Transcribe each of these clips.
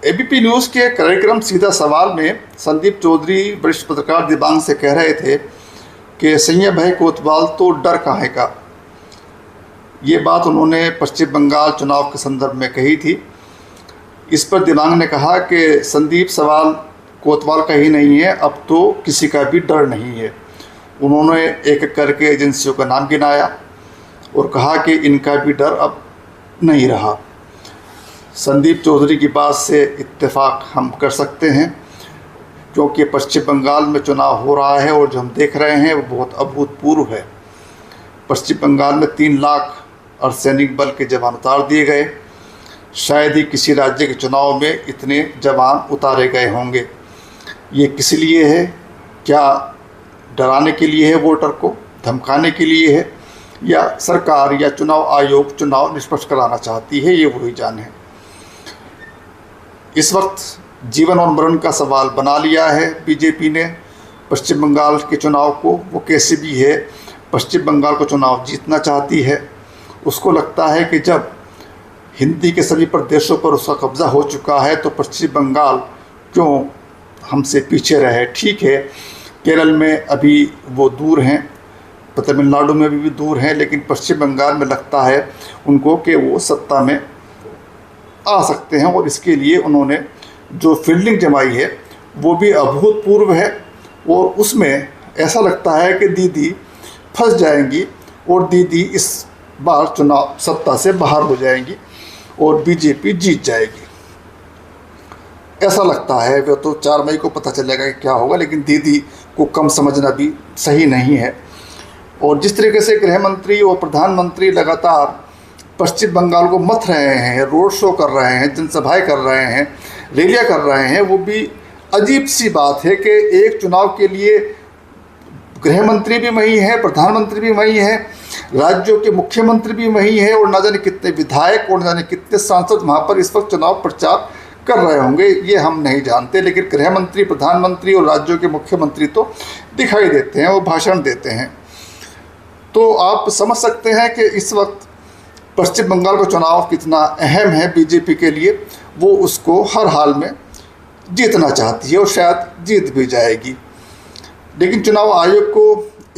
ABP news के कार्यक्रम सीधा सवाल में संदीप चौधरी वरिष्ठ पत्रकार दिबांग से कह रहे थे कि संजय भाई कोतवाल तो डर काहे का। ये बात उन्होंने पश्चिम बंगाल चुनाव के संदर्भ में कही थी। इस पर दिबांग ने कहा कि संदीप सवाल कोतवाल का ही नहीं है, अब तो किसी का भी डर नहीं है। उन्होंने एक एक करके एजेंसियों का नाम गिनाया और कहा कि इनका भी डर अब नहीं रहा। संदीप चौधरी की बात से इत्तेफाक हम कर सकते हैं, क्योंकि पश्चिम बंगाल में चुनाव हो रहा है और जो हम देख रहे हैं वो बहुत अभूतपूर्व है। पश्चिम बंगाल में 3 लाख अर्धसैनिक बल के जवान उतार दिए गए। शायद ही किसी राज्य के चुनाव में इतने जवान उतारे गए होंगे। ये किस लिए है? क्या डराने के लिए है, वोटर को धमकाने के लिए है, या सरकार या चुनाव आयोग चुनाव निष्पक्ष कराना चाहती है? ये वही जाने। इस वक्त जीवन और मरण का सवाल बना लिया है बीजेपी ने पश्चिम बंगाल के चुनाव को। वो कैसे भी है, पश्चिम बंगाल को चुनाव जीतना चाहती है। उसको लगता है कि जब हिंदी के सभी प्रदेशों पर उसका कब्ज़ा हो चुका है तो पश्चिम बंगाल क्यों हमसे पीछे रहे। ठीक है, केरल में अभी वो दूर हैं, तमिलनाडु में भी दूर हैं, लेकिन पश्चिम बंगाल में लगता है उनको कि वो सत्ता में आ सकते हैं। और इसके लिए उन्होंने जो फील्डिंग जमाई है वो भी अभूतपूर्व है। और उसमें ऐसा लगता है कि दीदी फंस जाएंगी और दीदी इस बार चुनाव सत्ता से बाहर हो जाएंगी और बीजेपी जीत जाएगी, ऐसा लगता है। वो तो 4 मई को पता चलेगा कि क्या होगा, लेकिन दीदी को कम समझना भी सही नहीं है। और जिस तरीके से गृह मंत्री और प्रधानमंत्री लगातार पश्चिम बंगाल को मथ रहे हैं, रोड शो कर रहे हैं, जनसभाएं कर रहे हैं, रैलियां कर रहे हैं, वो भी अजीब सी बात है कि एक चुनाव के लिए गृह मंत्री भी वही है, प्रधानमंत्री भी वही है, राज्यों के मुख्यमंत्री भी वही है, और न जाने कितने विधायक और न जाने कितने सांसद वहाँ पर इस वक्त चुनाव प्रचार कर रहे होंगे, ये हम नहीं जानते। लेकिन गृह मंत्री, प्रधानमंत्री और राज्यों के मुख्यमंत्री तो दिखाई देते हैं, वो भाषण देते हैं। तो आप समझ सकते हैं कि इस वक्त पश्चिम बंगाल का चुनाव कितना अहम है बीजेपी के लिए। वो उसको हर हाल में जीतना चाहती है और शायद जीत भी जाएगी। लेकिन चुनाव आयोग को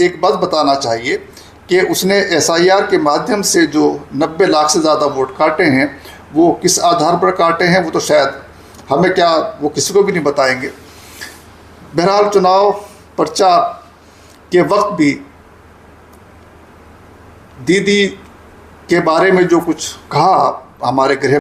एक बात बताना चाहिए कि उसने SIR के माध्यम से जो 90 लाख से ज़्यादा वोट काटे हैं, वो किस आधार पर काटे हैं वो तो शायद हमें क्या, वो किसी को भी नहीं बताएंगे। बहरहाल चुनाव प्रचार के वक्त भी दीदी के बारे में जो कुछ कहा हमारे गृह